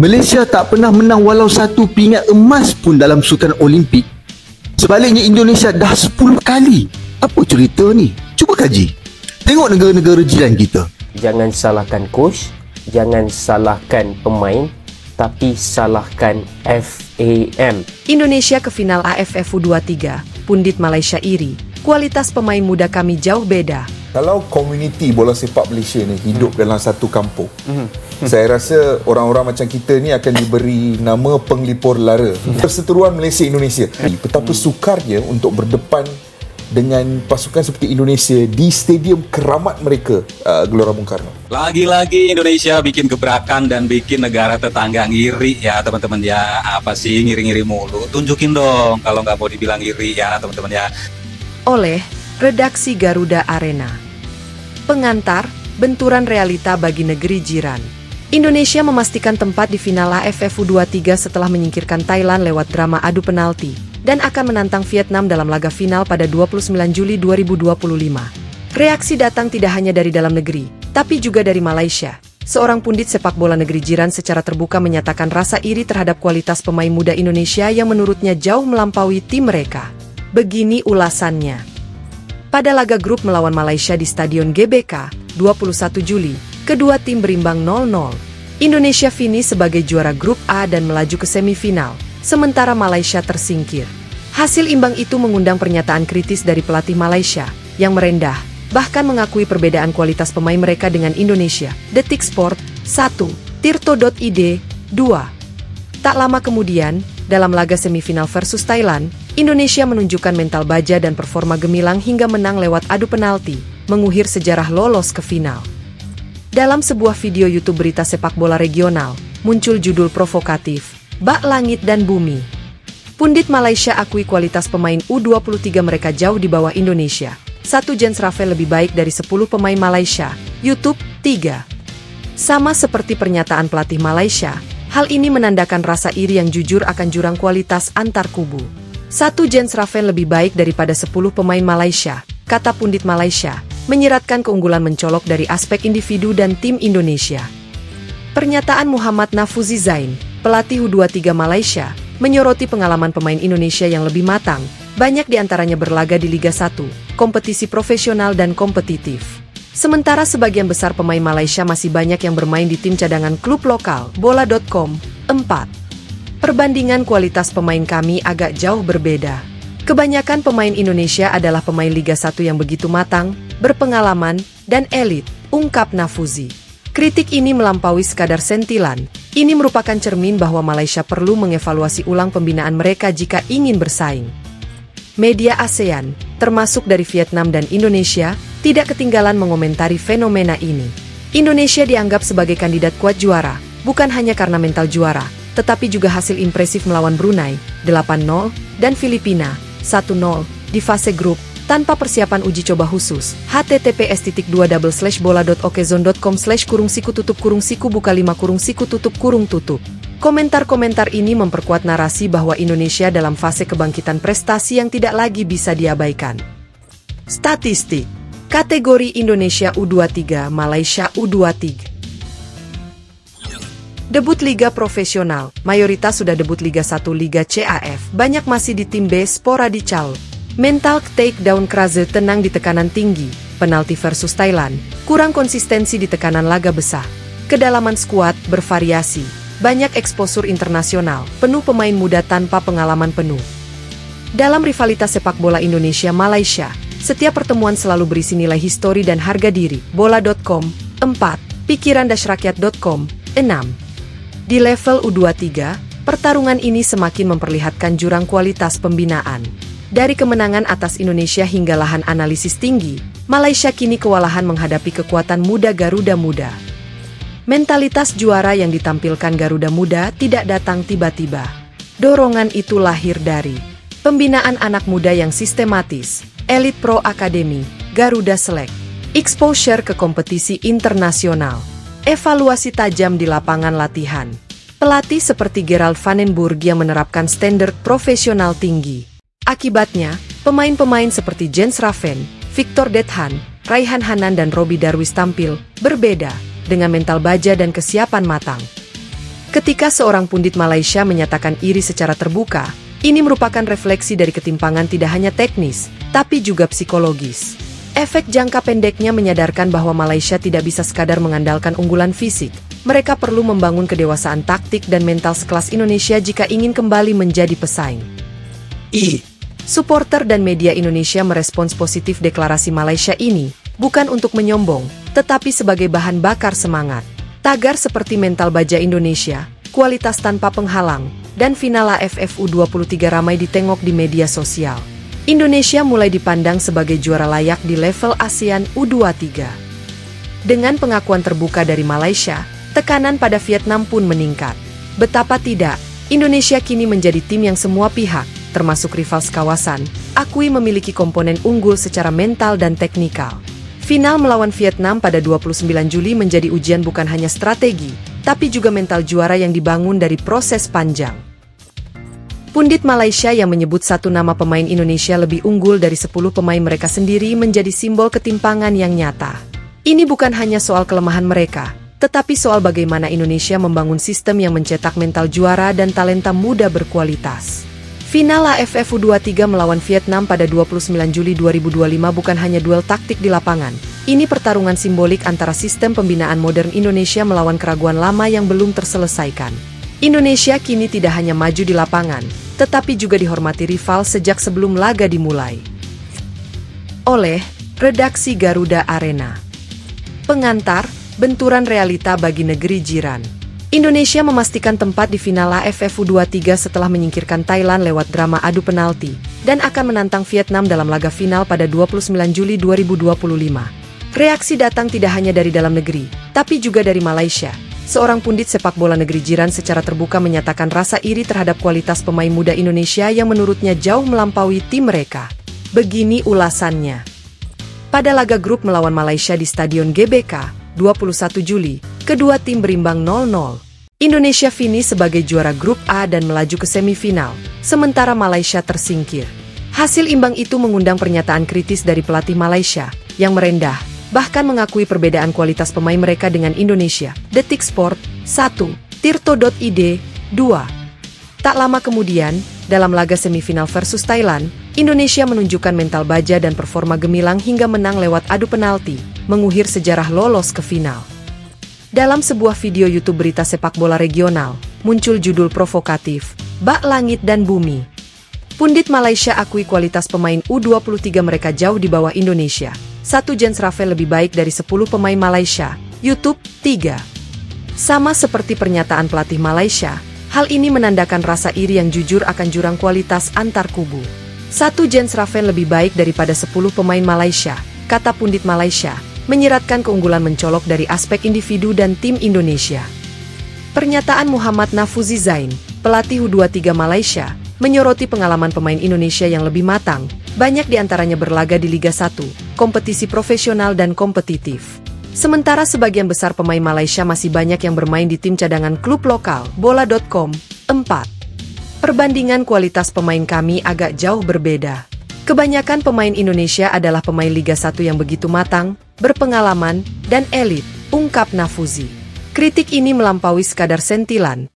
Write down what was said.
Malaysia tak pernah menang walau satu pingat emas pun dalam Sukan Olimpik. Sebaliknya Indonesia dah 10 kali. Apa cerita ni? Cuba kaji. Tengok negara-negara jiran kita. Jangan salahkan coach, jangan salahkan pemain, tapi salahkan FAM. Indonesia ke final AFF U23, pundit Malaysia iri. Kualitas pemain muda kami jauh beda. Kalau komuniti bola sepak Malaysia ni hidup dalam satu kampung, saya rasa orang-orang macam kita ni akan diberi nama penglipur lara. Perseteruan Malaysia-Indonesia. Betapa sukarnya untuk berdepan dengan pasukan seperti Indonesia di stadium keramat mereka, Gelora Bung Karno. Lagi-lagi Indonesia bikin gebrakan dan bikin negara tetangga ngiri ya teman-teman ya. Apa sih ngiri-ngiri mulu? Tunjukin dong kalau nggak mau dibilang ngiri ya teman-teman ya. Oleh Redaksi Garuda Arena. Pengantar, benturan realita bagi negeri jiran. Indonesia memastikan tempat di final AFF U23 setelah menyingkirkan Thailand lewat drama adu penalti dan akan menantang Vietnam dalam laga final pada 29 Juli 2025. Reaksi datang tidak hanya dari dalam negeri, tapi juga dari Malaysia. Seorang pundit sepak bola negeri jiran secara terbuka menyatakan rasa iri terhadap kualitas pemain muda Indonesia yang menurutnya jauh melampaui tim mereka. Begini ulasannya. Pada laga grup melawan Malaysia di Stadion GBK, 21 Juli, kedua tim berimbang 0-0. Indonesia finish sebagai juara grup A dan melaju ke semifinal, sementara Malaysia tersingkir. Hasil imbang itu mengundang pernyataan kritis dari pelatih Malaysia, yang merendah, bahkan mengakui perbedaan kualitas pemain mereka dengan Indonesia. Detik Sport, 1, Tirto.id, 2. Tak lama kemudian, dalam laga semifinal versus Thailand, Indonesia menunjukkan mental baja dan performa gemilang hingga menang lewat adu penalti, menguhir sejarah lolos ke final. Dalam sebuah video YouTube berita sepak bola regional, muncul judul provokatif, Bak Langit dan Bumi. Pundit Malaysia akui kualitas pemain U23 mereka jauh di bawah Indonesia. 1 Jens Rafael lebih baik dari 10 pemain Malaysia. YouTube, 3. Sama seperti pernyataan pelatih Malaysia, hal ini menandakan rasa iri yang jujur akan jurang kualitas antar kubu. 1 Jens Rafael lebih baik daripada 10 pemain Malaysia, kata pundit Malaysia, menyiratkan keunggulan mencolok dari aspek individu dan tim Indonesia. Pernyataan Muhammad Nafuzi Zain, pelatih U23 Malaysia, menyoroti pengalaman pemain Indonesia yang lebih matang, banyak diantaranya berlaga di Liga 1, kompetisi profesional dan kompetitif. Sementara sebagian besar pemain Malaysia masih banyak yang bermain di tim cadangan klub lokal, bola.com, 4. Perbandingan kualitas pemain kami agak jauh berbeda. Kebanyakan pemain Indonesia adalah pemain Liga 1 yang begitu matang, berpengalaman, dan elit, ungkap Nafuzi. Kritik ini melampaui sekadar sentilan. Ini merupakan cermin bahwa Malaysia perlu mengevaluasi ulang pembinaan mereka jika ingin bersaing. Media ASEAN, termasuk dari Vietnam dan Indonesia, tidak ketinggalan mengomentari fenomena ini. Indonesia dianggap sebagai kandidat kuat juara, bukan hanya karena mental juara, tetapi juga hasil impresif melawan Brunei, 8-0, dan Filipina, 1-0, di fase grup, tanpa persiapan uji coba khusus. https://bola.okezone.com/kurung-siku-buka 5-siku-tutup. Komentar-komentar ini memperkuat narasi bahwa Indonesia dalam fase kebangkitan prestasi yang tidak lagi bisa diabaikan. Statistik. Kategori Indonesia U23, Malaysia U23. Debut Liga Profesional, mayoritas sudah debut Liga 1 Liga CAF, banyak masih di tim B sporadical. Mental takedown Kraze tenang di tekanan tinggi, penalti versus Thailand, kurang konsistensi di tekanan laga besar. Kedalaman skuad bervariasi, banyak eksposur internasional, penuh pemain muda tanpa pengalaman penuh. Dalam rivalitas sepak bola Indonesia-Malaysia, setiap pertemuan selalu berisi nilai histori dan harga diri. Bola.com, 4, pikiran-rakyat.com, 6. Di level U23, pertarungan ini semakin memperlihatkan jurang kualitas pembinaan. Dari kemenangan atas Indonesia hingga lahan analisis tinggi, Malaysia kini kewalahan menghadapi kekuatan muda Garuda Muda. Mentalitas juara yang ditampilkan Garuda Muda tidak datang tiba-tiba. Dorongan itu lahir dari pembinaan anak muda yang sistematis, Elite Pro Academy, Garuda Select, exposure ke kompetisi internasional, evaluasi tajam di lapangan latihan. Pelatih seperti Gerald Vandenburg yang menerapkan standar profesional tinggi. Akibatnya, pemain-pemain seperti Jens Raven, Victor Dethan, Raihan Hanan dan Robbie Darwis tampil berbeda, dengan mental baja dan kesiapan matang. Ketika seorang pundit Malaysia menyatakan iri secara terbuka, ini merupakan refleksi dari ketimpangan tidak hanya teknis, tapi juga psikologis. Efek jangka pendeknya menyadarkan bahwa Malaysia tidak bisa sekadar mengandalkan unggulan fisik. Mereka perlu membangun kedewasaan taktik dan mental sekelas Indonesia jika ingin kembali menjadi pesaing. Supporter dan media Indonesia merespons positif deklarasi Malaysia ini, bukan untuk menyombong, tetapi sebagai bahan bakar semangat. Tagar seperti mental baja Indonesia, kualitas tanpa penghalang, dan final AFF U23 ramai ditengok di media sosial. Indonesia mulai dipandang sebagai juara layak di level ASEAN U23. Dengan pengakuan terbuka dari Malaysia, tekanan pada Vietnam pun meningkat. Betapa tidak, Indonesia kini menjadi tim yang semua pihak, termasuk rival sekawasan, akui memiliki komponen unggul secara mental dan teknikal. Final melawan Vietnam pada 29 Juli menjadi ujian bukan hanya strategi, tapi juga mental juara yang dibangun dari proses panjang. Pundit Malaysia yang menyebut satu nama pemain Indonesia lebih unggul dari 10 pemain mereka sendiri menjadi simbol ketimpangan yang nyata. Ini bukan hanya soal kelemahan mereka, tetapi soal bagaimana Indonesia membangun sistem yang mencetak mental juara dan talenta muda berkualitas. Final AFF U23 melawan Vietnam pada 29 Juli 2025 bukan hanya duel taktik di lapangan. Ini pertarungan simbolik antara sistem pembinaan modern Indonesia melawan keraguan lama yang belum terselesaikan. Indonesia kini tidak hanya maju di lapangan, tetapi juga dihormati rival sejak sebelum laga dimulai. Oleh Redaksi Garuda Arena. Pengantar, benturan realita bagi negeri jiran. Indonesia memastikan tempat di final AFF U23 setelah menyingkirkan Thailand lewat drama adu penalti, dan akan menantang Vietnam dalam laga final pada 29 Juli 2025. Reaksi datang tidak hanya dari dalam negeri, tapi juga dari Malaysia. Seorang pundit sepak bola negeri jiran secara terbuka menyatakan rasa iri terhadap kualitas pemain muda Indonesia yang menurutnya jauh melampaui tim mereka. Begini ulasannya. Pada laga grup melawan Malaysia di Stadion GBK, 21 Juli, kedua tim berimbang 0-0. Indonesia finish sebagai juara grup A dan melaju ke semifinal, sementara Malaysia tersingkir. Hasil imbang itu mengundang pernyataan kritis dari pelatih Malaysia, yang merendah, bahkan mengakui perbedaan kualitas pemain mereka dengan Indonesia. Detik Sport, 1, Tirto.id, 2. Tak lama kemudian, dalam laga semifinal versus Thailand, Indonesia menunjukkan mental baja dan performa gemilang hingga menang lewat adu penalti, menguhir sejarah lolos ke final. Dalam sebuah video YouTube berita sepak bola regional, muncul judul provokatif, Bak Langit dan Bumi. Pundit Malaysia akui kualitas pemain U23 mereka jauh di bawah Indonesia. 1 Jens Rafael lebih baik dari 10 pemain Malaysia. YouTube, 3. Sama seperti pernyataan pelatih Malaysia, hal ini menandakan rasa iri yang jujur akan jurang kualitas antar kubu. 1 Jens Rafael lebih baik daripada 10 pemain Malaysia, kata pundit Malaysia, menyiratkan keunggulan mencolok dari aspek individu dan tim Indonesia. Pernyataan Muhammad Nafuzi Zain, pelatih U23 Malaysia, menyoroti pengalaman pemain Indonesia yang lebih matang, banyak diantaranya berlaga di Liga 1, kompetisi profesional dan kompetitif. Sementara sebagian besar pemain Malaysia masih banyak yang bermain di tim cadangan klub lokal, bola.com, 4. Perbandingan kualitas pemain kami agak jauh berbeda. Kebanyakan pemain Indonesia adalah pemain Liga 1 yang begitu matang, berpengalaman, dan elit, ungkap Nafuzi. Kritik ini melampaui sekadar sentilan,